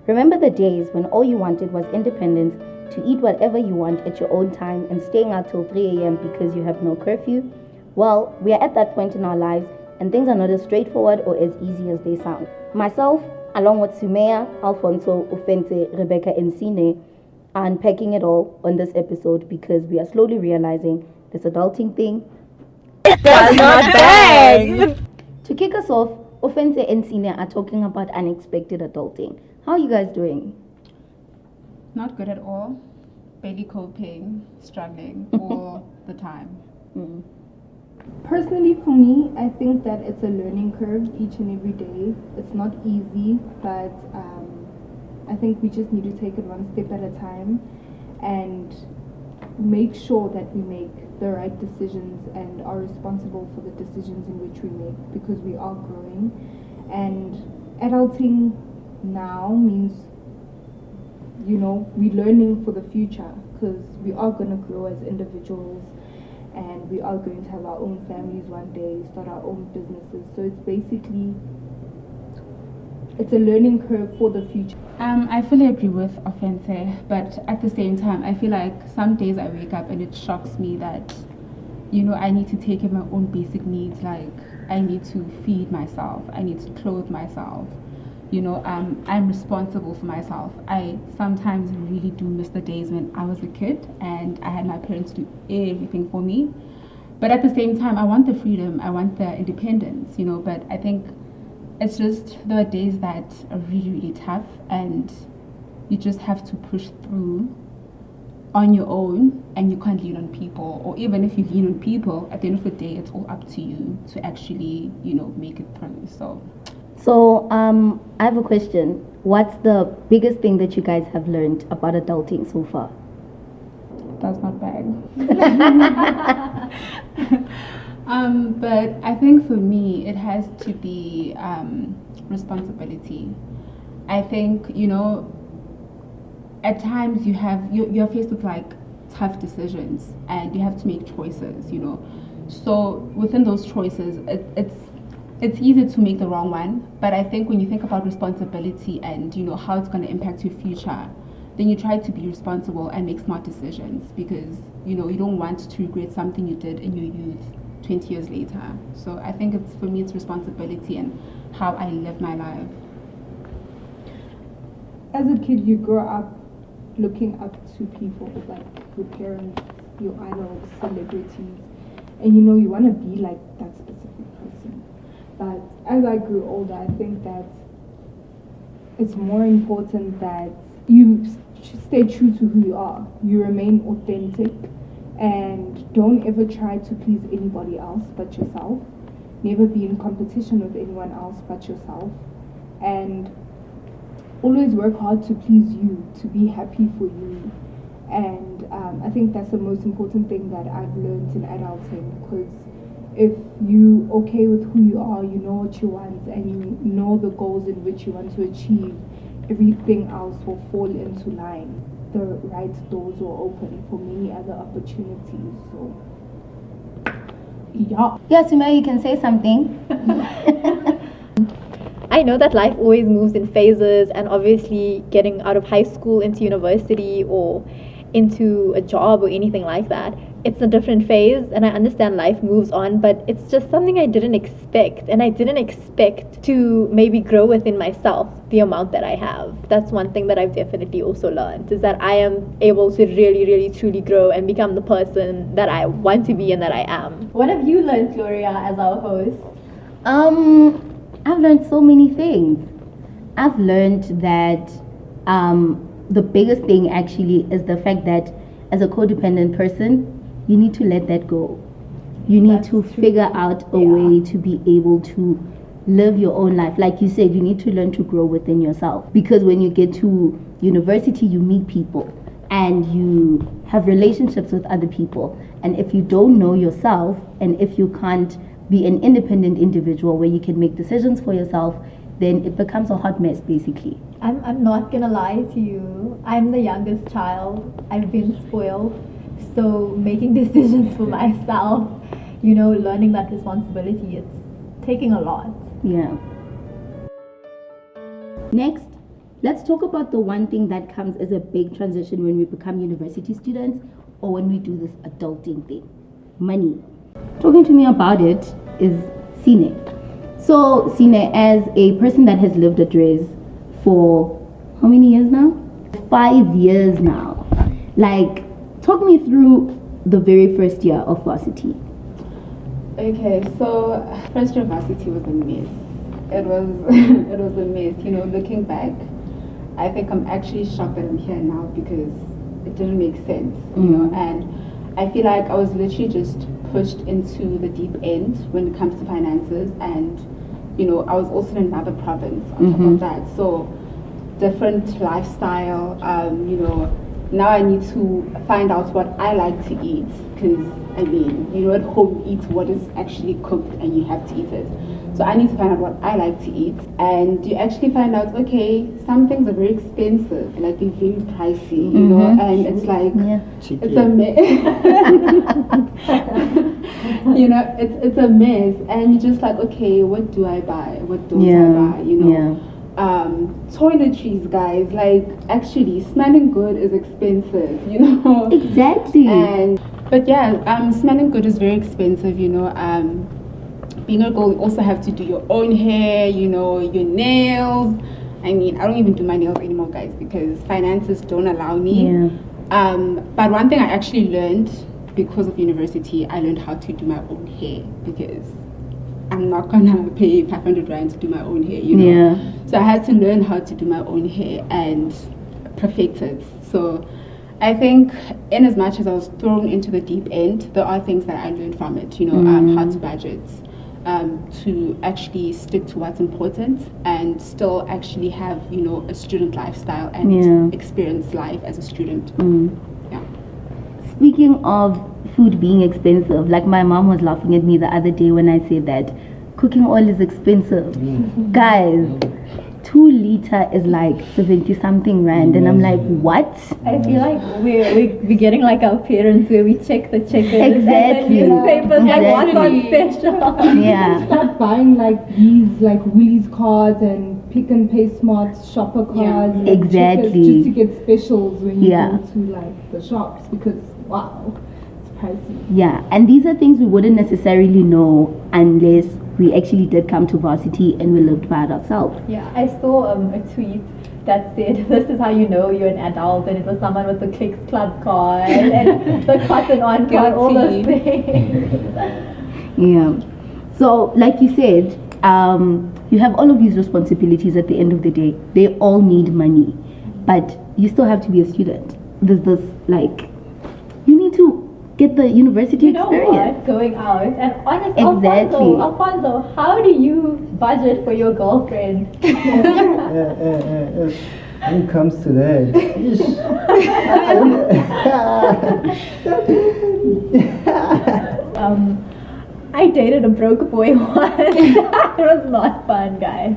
Remember the days when all you wanted was independence, to eat whatever you want at your own time and staying out till 3 a.m. because you have no curfew? Well, we are at that point in our lives and things are not as straightforward or as easy as they sound. Myself, along with Sumaya, Alfonso, Ofente, Rebecca, and Sine, are unpacking it all on this episode because we are slowly realizing this adulting thing does not bang. To kick us off, Ofente and Sine are talking about unexpected adulting. How are you guys doing? Not good at all. Barely coping, struggling all the time. Personally, for me, I think that it's a learning curve each and every day. It's not easy, but I think we just need to take it one step at a time and make sure that we make the right decisions and are responsible for the decisions in which we make, because we are growing. And adulting now means, we're learning for the future, because we are going to grow as individuals and we are going to have our own families one day, start our own businesses. So it's a learning curve for the future. I fully agree with Ofente, but at the same time, I feel like some days I wake up and it shocks me that, I need to take care of my own basic needs. Like, I need to feed myself, I need to clothe myself. I'm responsible for myself. I sometimes really do miss the days when I was a kid and I had my parents do everything for me. But at the same time, I want the freedom, I want the independence, but I think it's just there are days that are really, really tough and you just have to push through on your own and you can't lean on people. Or even if you lean on people, at the end of the day, it's all up to you to actually, make it through. So, I have a question. What's the biggest thing that you guys have learned about adulting so far? That's not bad. But I think for me, it has to be responsibility. I think, at times you're faced with like tough decisions and you have to make choices, So within those choices, it's easy to make the wrong one, but I think when you think about responsibility and how it's going to impact your future, then you try to be responsible and make smart decisions, because you don't want to regret something you did in your youth 20 years later. So I think for me it's responsibility and how I live my life. As a kid, you grow up looking up to people like your parents, your idols, celebrities, and you want to be like that specific person. But as I grew older, I think that it's more important that you stay true to who you are. You remain authentic and don't ever try to please anybody else but yourself. Never be in competition with anyone else but yourself. And always work hard to please you, to be happy for you. And I think that's the most important thing that I've learned in adulting, because if you okay with who you are, you know what you want, and you know the goals in which you want to achieve, everything else will fall into line. The right doors will open for many other opportunities. So, Yeah, Sumaya, you can say something. I know that life always moves in phases, and obviously getting out of high school into university or into a job or anything like that, it's a different phase, and I understand life moves on, but it's just something I didn't expect, and I didn't expect to maybe grow within myself the amount that I have. That's one thing that I've definitely also learned, is that I am able to really, really, truly grow and become the person that I want to be and that I am. What have you learned, Gloria, as our host? I've learned so many things. I've learned that the biggest thing actually is the fact that as a codependent person, you need to let that go. You need to figure out a way to be able to live your own life. Like you said, you need to learn to grow within yourself, because when you get to university, you meet people and you have relationships with other people. And if you don't know yourself, and if you can't be an independent individual where you can make decisions for yourself, then it becomes a hot mess, basically. I'm not gonna lie to you. I'm the youngest child. I've been spoiled. So making decisions for myself, learning that responsibility, it's taking a lot. Yeah. Next, let's talk about the one thing that comes as a big transition when we become university students or when we do this adulting thing: money. Talking to me about it is Sine. So, Sine, as a person that has lived at Res for how many years now? 5 years now. Like, talk me through the very first year of varsity. Okay, so first year varsity was a mess. It was it was a mess. You know, looking back, I think I'm actually shocked that I'm here now because it didn't make sense. You know, and I feel like I was literally just pushed into the deep end when it comes to finances, and you know, I was also in another province on top of that. So different lifestyle. You know, now I need to find out what I like to eat, because I mean, you know, at home you eat what is actually cooked and you have to eat it. So I need to find out what I like to eat, and you actually find out, okay, some things are very expensive, like they're very pricey, you know, and it's like it's a mess. You know, it's a mess, and you're just like, okay, what do I buy? What don't I buy? You know. Toiletries, guys, like actually smelling good is expensive, you know. Exactly. But yeah, smelling good is very expensive, you know. Being a girl, you also have to do your own hair, you know, your nails. I mean, I don't even do my nails anymore, guys, because finances don't allow me. But one thing I actually learned because of university, I learned how to do my own hair, because I'm not gonna pay 500 rand to do my own hair, you know. So I had to learn how to do my own hair and perfect it. So I think, in as much as I was thrown into the deep end, there are things that I learned from it, you know, how to budget, to actually stick to what's important and still actually have, you know, a student lifestyle and experience life as a student. Speaking of food being expensive, like my mom was laughing at me the other day when I said that cooking oil is expensive. Guys, 2 liter is like 70 something rand, and I'm like, what? I feel like we're getting like our parents, where we check the checkers Exactly. and the newspapers, like what's on special. Start buying like these like Woolies cards and Pick and Pay Smart shopper cards, and exactly, checkers just to get specials when you go to like the shops, because wow, it's pricey. And these are things we wouldn't necessarily know unless we actually did come to varsity and we lived by it ourselves. I saw a tweet that said, this is how you know you're an adult, and it was someone with the Clicks Club card and the Cotton On card, all those things. So like you said, you have all of these responsibilities at the end of the day. They all need money, but you still have to be a student. There's this, like, you need to get the university experience. What? Going out. And honestly, Alfonso, how do you budget for your girlfriend? When it comes to that, I dated a broke boy once. It was not fun, guys.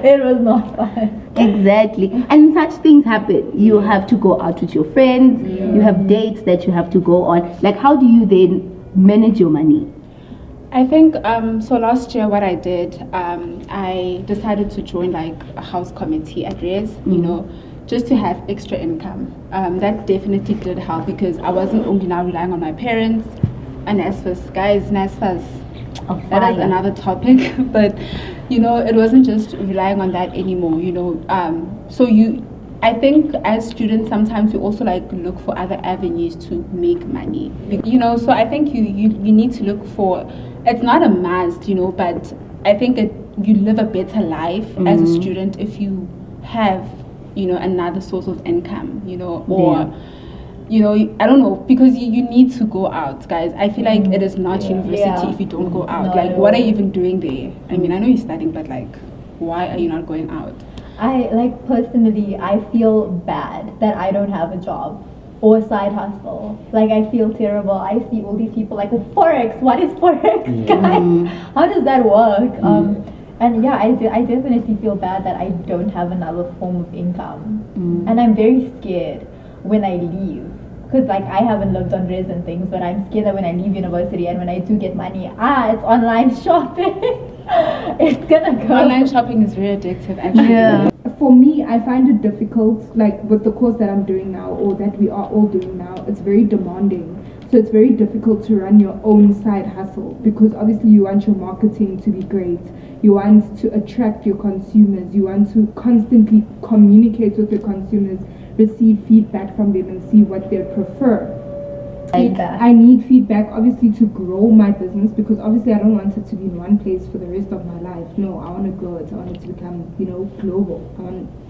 It was not fun. Exactly. And such things happen. You have to go out with your friends. You have dates that you have to go on. Like, how do you then manage your money? I think, so last year what I did, I decided to join like a house committee at Res, you know, just to have extra income. That definitely did help, because I wasn't only now relying on my parents. And NSFAS, guys, NSFAS, that is another topic. But, you know, it wasn't just relying on that anymore, you know. I think as students, sometimes we also like look for other avenues to make money, you know. So I think you need to look for, it's not a must, you know, but I think you live a better life as a student if you have, you know, another source of income, you know, or you know, I don't know, because you need to go out, guys. I feel like it is not university if you don't go out. Like, what are you even doing there? I mean, I know you're studying, but like, why are you not going out? Personally, I feel bad that I don't have a job or a side hustle. Like, I feel terrible. I see all these people like, Forex, what is Forex, guys? How does that work? And I definitely feel bad that I don't have another form of income. And I'm very scared when I leave, because like I haven't lived on res and things, but I'm scared that when I leave university and when I do get money, it's online shopping. it's gonna go. Online shopping is very addictive, actually. Yeah. For me, I find it difficult, like with the course that I'm doing now, or that we are all doing now, it's very demanding. So it's very difficult to run your own side hustle because obviously you want your marketing to be great. You want to attract your consumers. You want to constantly communicate with your consumers, receive feedback from them and see what they prefer. Feedback. I need feedback obviously to grow my business because obviously I don't want it to be in one place for the rest of my life. No, I want to grow it. I want it to become, global.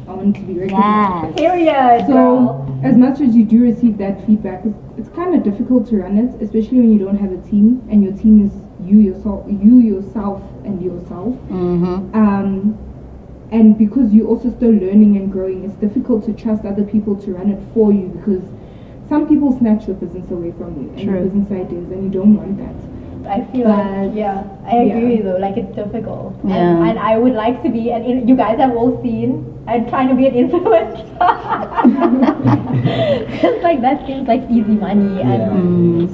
I want it to be recognized. Yes. Period. So girl. as much as you do receive that feedback, it's kind of difficult to run it, especially when you don't have a team and your team is you yourself and yourself. Mm-hmm. And because you're also still learning and growing, it's difficult to trust other people to run it for you because some people snatch your business away from you and your True. business ideas, and you don't want that. I feel like, I agree with you. Like, it's difficult. Yeah. And I would like to be, you guys have all seen, I'm trying to be an influencer. It's like, that seems like easy money and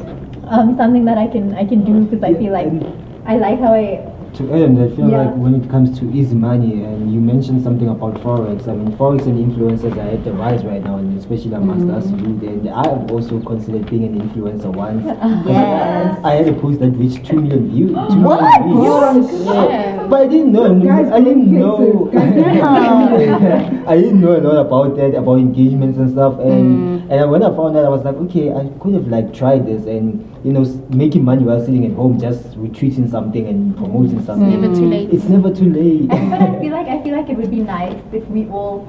something that I can do because I feel like I like how To end, I feel Yeah. like when it comes to easy money, and you mentioned something about Forex, I mean, Forex and influencers are at the rise right now, and especially amongst us youth, and I have also considered being an influencer once. Yes. I had a post that reached 2 million views. 2 What? million views. Yeah. But I didn't know. Guys, I didn't don't know. get this. Guys, I didn't know a lot about that, about engagements and stuff. And when I found out, I was like, okay, I could have like tried this and making money while sitting at home, just retweeting something and promoting something. Never too late. It's never too late. but I feel like it would be nice if we all,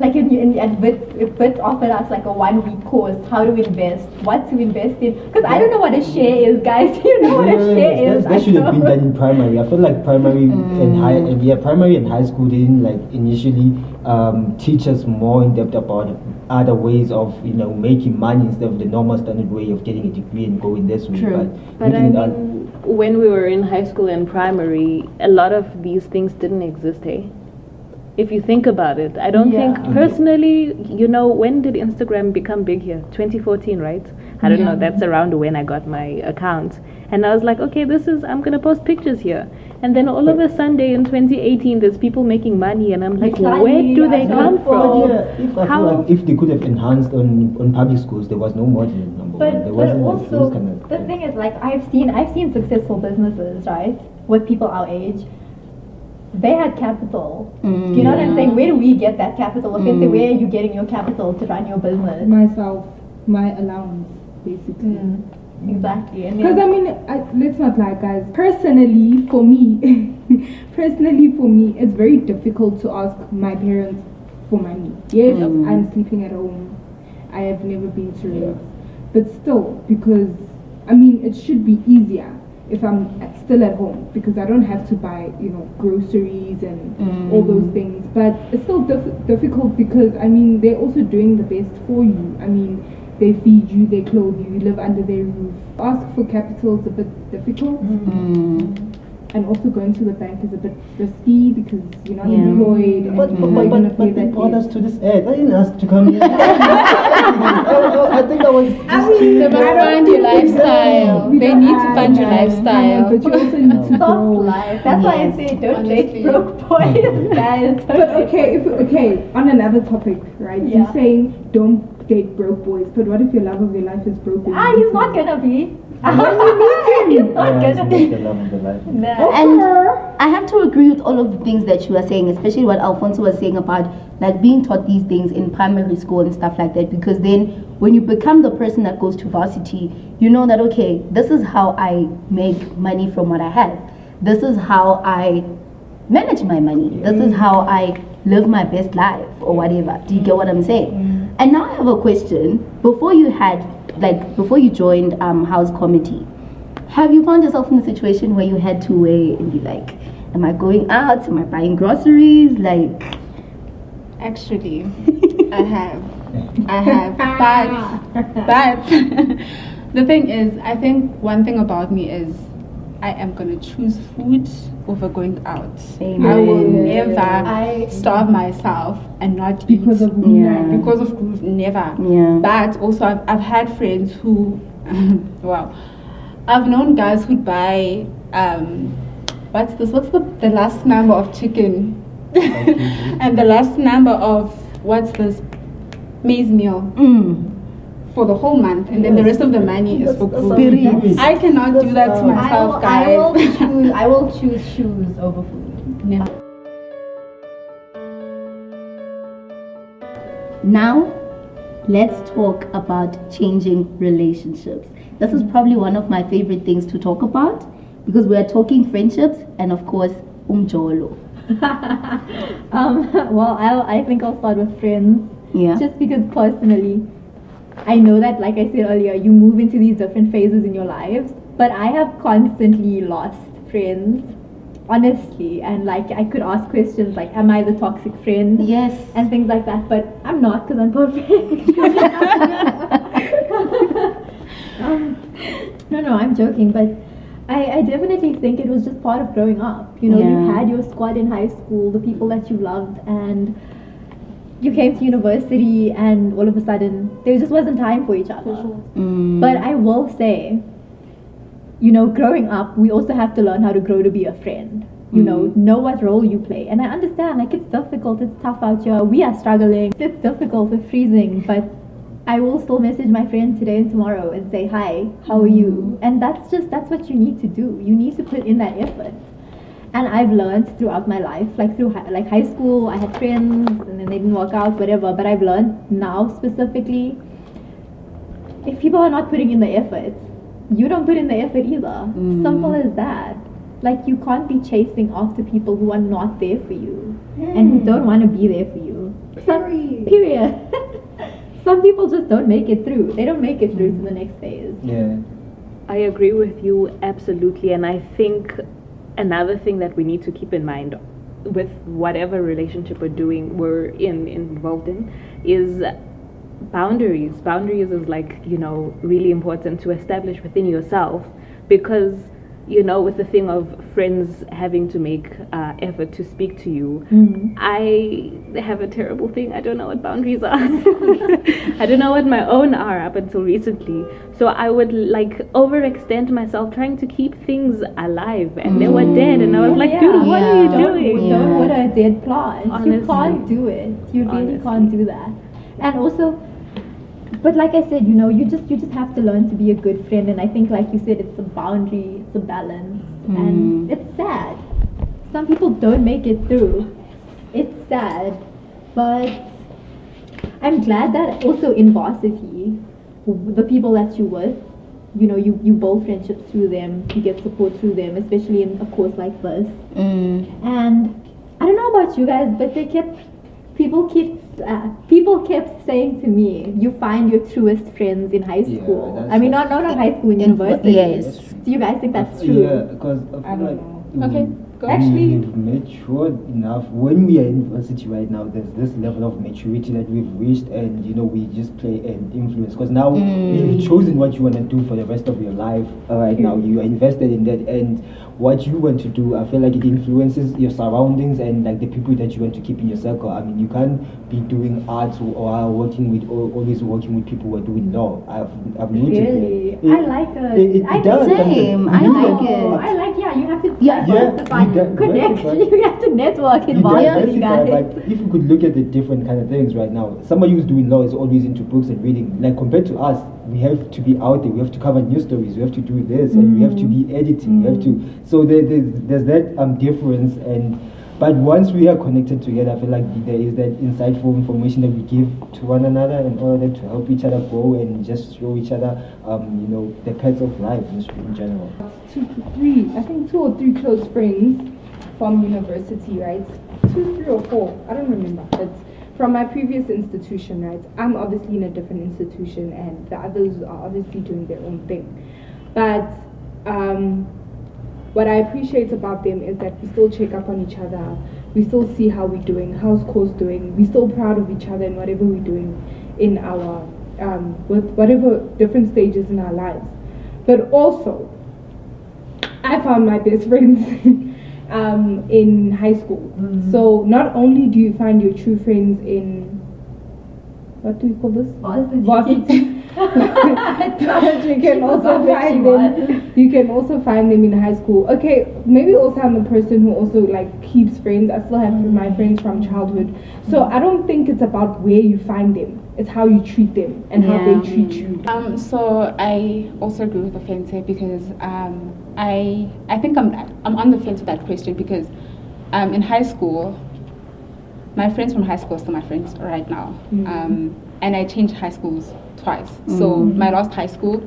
like if Bit offered us like a 1-week course, how to invest, what to invest in. Because I don't know what a share is, guys. You know what a share is. That should have been done in primary. I feel like primary and high school didn't like initially teach us more in depth about other ways of making money instead of the normal standard way of getting a degree and going this way. True. But I mean, when we were in high school and primary, a lot of these things didn't exist, hey? If you think about it, I don't think personally, when did Instagram become big here? 2014, right? I don't know, that's around when I got my account. And I was like, okay, I'm going to post pictures here. And then all of a Sunday in 2018, there's people making money, and I'm like, where do they come from? If they could have enhanced on public schools, there was no margin, number one. There But wasn't like also, those kind of the thing is, like, I've seen successful businesses, right, with people our age. They had capital. You know what I'm saying? Where do we get that capital? Where are you getting your capital to run your business? myself, my allowance, basically. Exactly. And Because let's not lie, guys. Personally, for me, it's very difficult to ask my parents for money. Yes, I'm sleeping at home. I have never been to raves, but still, because it should be easier if I'm still at home because I don't have to buy, groceries and all those things. But it's still difficult because they're also doing the best for you. They feed you, they clothe you, you live under their roof. Ask for capital is a bit difficult. And also going to the bank is a bit risky because you're not employed. And But you're going to pay they that brought debt. us to this ad. I didn't ask to come here. I think I was just They must fund your lifestyle. We They don't need to have fund your that. lifestyle. But you also need to soft grow. life. That's why I say don't date Honestly. broke boys, guys. But okay, on another topic, right? Yeah. You're saying don't date broke boys, but what if your love of your life is broken? He's not gonna be. He's not it's gonna not be. the love of the life. Nah. And I have to agree with all of the things that you are saying, especially what Alfonso was saying about like being taught these things in primary school and stuff like that. Because then when you become the person that goes to varsity, you know that, okay, this is how I make money from what I have. This is how I manage my money. This is how I live my best life or whatever. Do you get what I'm saying? And now I have a question. Before you joined house committee, have you found yourself in a situation where you had to weigh and be like, am I going out? Am I buying groceries? Like, Actually, I have. But the thing is, I think one thing about me is I am going to choose food over going out. Amen. I will never starve myself and not Because eat. of groove. Because of groove, never. Yeah. But also, I've had friends who, I've known guys who'd buy what's this? What's the last number of chicken? And the last number of, what's this? Maize meal. For the whole month, and then the rest of the money is for food. I cannot do that to myself, guys. I will choose shoes over food. Yeah. Now, let's talk about changing relationships. This is probably one of my favorite things to talk about because we are talking friendships and, of course, umjolo. Well, I think I'll start with friends. Yeah. Just because personally, I know that, like I said earlier, you move into these different phases in your lives, but I have constantly lost friends, honestly, and like I could ask questions like, am I the toxic friend? Yes. And things like that, but I'm not because I'm perfect. No, I'm joking, but I definitely think it was just part of growing up. You know, you had your squad in high school, the people that you loved, and you came to university and all of a sudden there just wasn't time for each other. But I will say, you know, growing up, we also have to learn how to grow to be a friend. You know what role you play. And I understand, like, it's difficult, it's tough out here, we are struggling, it's difficult, we're freezing, but I will still message my friend today and tomorrow and say, hi, how are you? And that's what you need to do. You need to put in that effort. And I've learned throughout my life, like through high school, I had friends and then they didn't work out, whatever. But I've learned now specifically, if people are not putting in the effort, you don't put in the effort either. Simple as that. Like, you can't be chasing after people who are not there for you and who don't want to be there for you. Period. Some people just don't make it through. They don't make it through to the next phase. Yeah. I agree with you absolutely, and I think another thing that we need to keep in mind with whatever relationship we're involved in is boundaries. Boundaries is, like, you know, really important to establish within yourself, because, you know, with the thing of friends having to make effort to speak to you, I have a terrible thing. I don't know what boundaries are. I don't know what my own are up until recently. So I would, like, overextend myself trying to keep things alive, and they were dead, and I was like, dude, what are you doing? Don't water a dead plant. Honestly. You can't do it. You really can't do that. And also, but like I said, you know, you just have to learn to be a good friend. And I think, like you said, it's a boundary, it's a balance, and it's sad. Some people don't make it through. It's sad, but I'm glad that also in varsity, the people that you're with, you know, you build friendships through them, you get support through them, especially in a course like this. And I don't know about you guys, but people kept saying to me, you find your truest friends in high school. I mean, not high school, in university. Yes. Do you guys think that's true? Yeah, because I don't know. Okay. Actually, we've matured enough. When we are in university right now, there's this level of maturity that we've reached, and, you know, we just play an influence. Because now you've chosen what you want to do for the rest of your life. Right now, you are invested in that, and what you want to do, I feel like it influences your surroundings and, like, the people that you want to keep in your circle. I mean, you can't be doing arts or working with always working with people who are doing law. I've noticed. Really? I like it. It does. Same. I like it. I like, you have to diversify. Connect. You have to network in varsity, guys. But if you could look at the different kind of things right now, somebody who's doing law is always into books and reading. Like, compared to us, we have to be out there. We have to cover news stories. We have to do this, and we have to be editing. We have to. So there's that difference. But once we are connected together, I feel like there is that insightful information that we give to one another in order to help each other grow and just show each other, you know, the kinds of life in general. 2 or 3 close friends from university, right? 2, 3 or 4, I don't remember. But from my previous institution, right? I'm obviously in a different institution, and the others are obviously doing their own thing. But what I appreciate about them is that we still check up on each other. We still see how we're doing, how's course doing. We're still proud of each other and whatever we're doing in our, with whatever different stages in our lives. But also, I found my best friends in high school. So not only do you find your true friends in, what do we call this? Varsity. But you can also find them. You can also find them in high school. Okay, maybe also I'm a person who also like keeps friends. I still have my friends from childhood. So I don't think it's about where you find them. It's how you treat them and how they treat you. So I also agree with Offense because I think I'm on the fence with that question because in high school, my friends from high school are still my friends right now. And I changed high schools twice. So my last high school,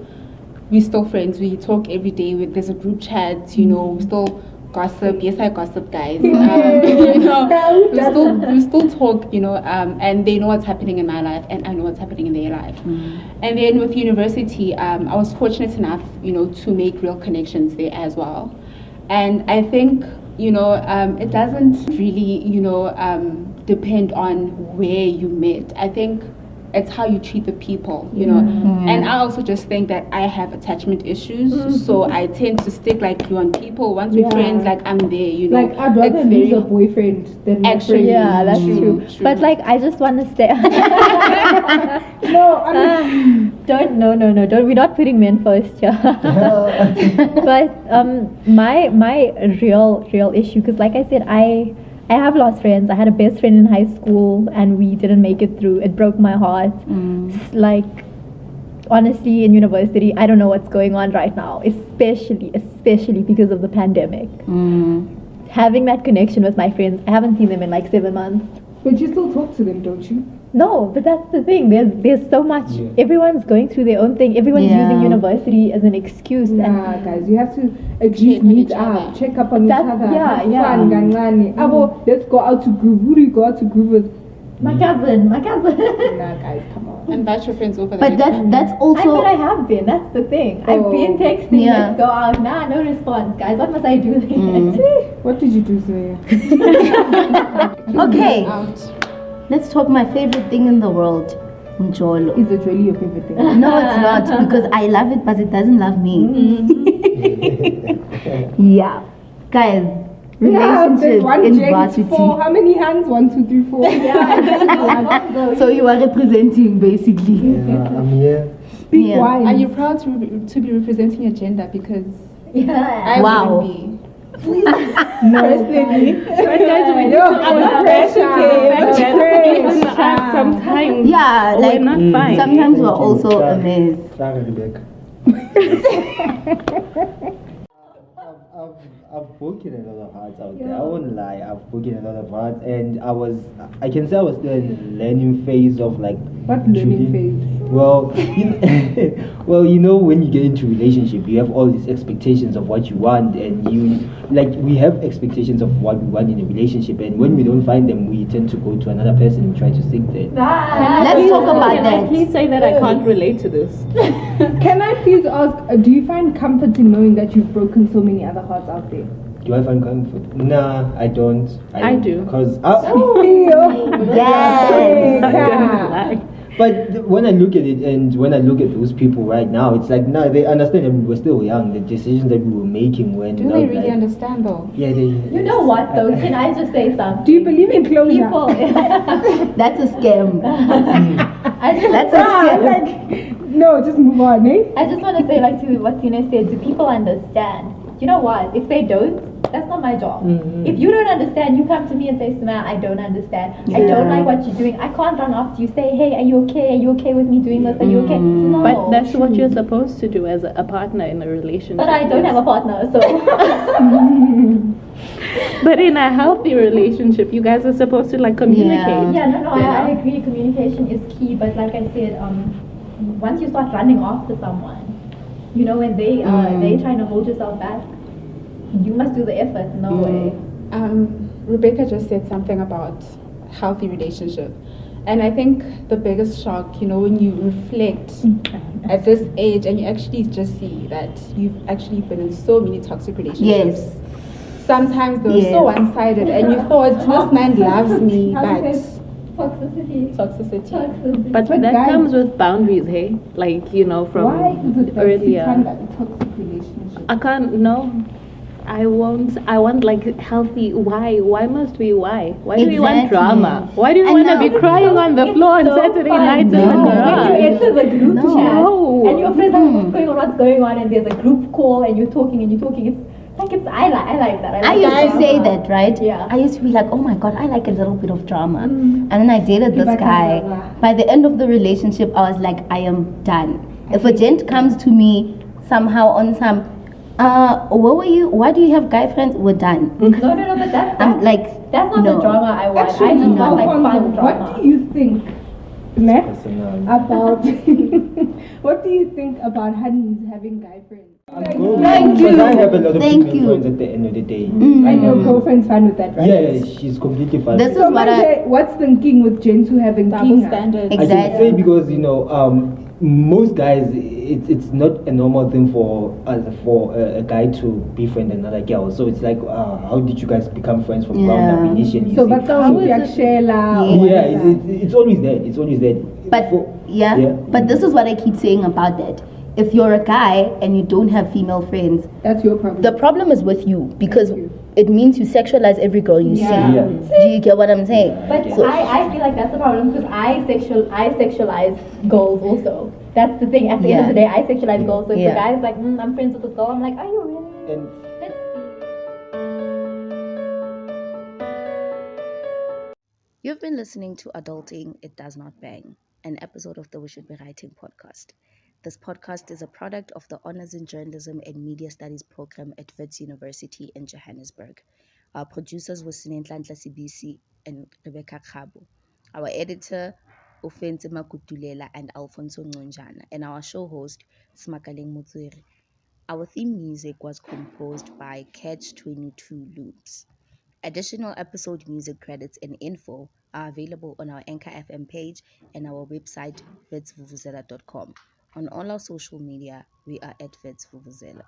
we're still friends. We talk every day. There's a group chat, you know, we still gossip. Yes, I gossip, guys. You know, we still talk, you know, and they know what's happening in my life and I know what's happening in their life. And then with university, I was fortunate enough, you know, to make real connections there as well. And I think, you know, it doesn't really, you know, depend on where you met. I think it's how you treat the people, you know. And I also just think that I have attachment issues, so I tend to stick like you on people. Once we're friends, like I'm there, you know. Like I'd rather lose a boyfriend than my friend. Yeah, that's true. But like I just want to say don't we're not putting men first here. But my real issue, because like I said, I have lost friends. I had a best friend in high school and we didn't make it through. It broke my heart. Like, honestly, in university, I don't know what's going on right now, especially because of the pandemic. Having that connection with my friends, I haven't seen them in like 7 months. But you still talk to them, don't you? No, but that's the thing. There's so much. Everyone's going through their own thing. Everyone's using university as an excuse. Nah, guys, you have to at least meet up, check up on each other. Fun, Abo, let's go out to groove. Who do you go out to groove with? My cousin. Nah, guys, come on. Invite your friends over there. But that's also. I have been. That's the thing. I've been texting. Let's go out. Nah, no response, guys. What must I do? What did you do, Zoya? Okay. Let's talk my favorite thing in the world. Mjolo. Is it really your favorite thing? No, it's not, because I love it, but it doesn't love me. Yeah. Guys, relationships in varsity. How many hands? 1, 2, 3, 4. Yeah. So you are representing, basically. Yeah, I'm here. Speak wine. Are you proud to be representing your gender? Because I Wow. wouldn't be. No, personally. Sometimes Yeah, we're like not fine. sometimes we're also a mess. I've broken a lot of hearts out there. I won't lie, I've broken a lot of hearts, and I can say I was still in the learning phase of like. What learning phase? Well, you know, when you get into a relationship, you have all these expectations of what you want, and we have expectations of what we want in a relationship, and when we don't find them, we tend to go to another person and try to seek that. Let's talk about Can I that. please say that I can't relate to this? Can I please ask, do you find comfort in knowing that you've broken so many other hearts out there? Do I find comfort? Nah, I don't. I do. Because Yes. but when I look at it, and when I look at those people right now, it's like, nah, they understand that we were still young. The decisions that we were making when. Do they really understand though? Yeah, they. You know what though? Can I just say something? Do you believe in closure? People. That's a scam. That's a scam. Like, no, just move on, eh? I just want to say, like, to what Tina said, do people understand? You know what? If they don't, that's not my job. If you don't understand, you come to me and say, Samantha, I don't understand. I don't like what you're doing. I can't run after you. Say, hey, are you okay? Are you okay with me doing this? Are you okay? No. But that's what you're supposed to do as a partner in a relationship. But I don't have a partner, so. But in a healthy relationship, you guys are supposed to like communicate. Yeah, no, I agree. Communication is key. But like I said, once you start running after someone, you know, when they trying to hold yourself back, you must do the effort. No way. Rebecca just said something about healthy relationship, and I think the biggest shock, you know, when you reflect at this age and you actually just see that you've actually been in so many toxic relationships. Yes. Sometimes they were so one-sided, and you thought this man loves me, but toxicity. But that guys, comes with boundaries, hey? Like, you know, from why is it that earlier. you find that a toxic relationship? I can't, no. I want like healthy. Why must we? Why do we want Exactly. drama? Why do we And want to now- be crying on the floor on so Saturday fun. nights in the No. When you garage? enter the group No. chat No. and your friends are what's going on, and there's a group call and you're talking. I like that. I used to say that, right? Yeah. I used to be like, oh my god, I like a little bit of drama. And then I dated this Iba guy. drama. By the end of the relationship, I was like, I am done. If a gent comes to me somehow on some, where were you? Why do you have guy friends? We're done. No, but that's I'm like, that's not no. the drama I want. Actually, I just want like Alfonso, fun drama. what do you think, Matt, Personal. about what do you think about Honey's having guy friends? I'm cool. Thank Because you. I have a lot of Thank female you. friends at the end of the day. And your girlfriend's fine with that, right? Yeah, she's completely fine. This with is it. what I- what's thinking with Gentoo having Double Kinga? standards. I can Exactly. say because most guys, it's not a normal thing for a guy to befriend another girl. So it's like, how did you guys become friends from ground Yeah. up initially? So, you but see? how is it? Shela? Yeah, it's always there. It's always there. But Yeah. but this is what I keep saying about that. If you're a guy and you don't have female friends, That's your problem. the problem is with you because Thank you. it means you sexualize every girl you Yeah. see. Yeah. Do you get what I'm saying? But So- I feel like that's the problem because I sexualize girls also. That's the thing. At the end of the day, I sexualize girls. So if Yeah. the guy's like, I'm friends with this girl, I'm like, are you really? And Let's see. You've been listening to Adulting It Does Not Bang, an episode of the We Should Be Writing podcast. This podcast is a product of the Honours in Journalism and Media Studies program at Wits University in Johannesburg. Our producers were Sinenhlanhla Sibisi and Rebecca Khabu. Our editor, Ofense Makutulela and Alfonso Ngonjana, and our show host, Gloria Motsoere. Our theme music was composed by Catch 22 Loops. Additional episode music credits and info are available on our Anchor FM page and our website, vetsvuvuzela.com. On all our social media, we are at vetsvuvuzela.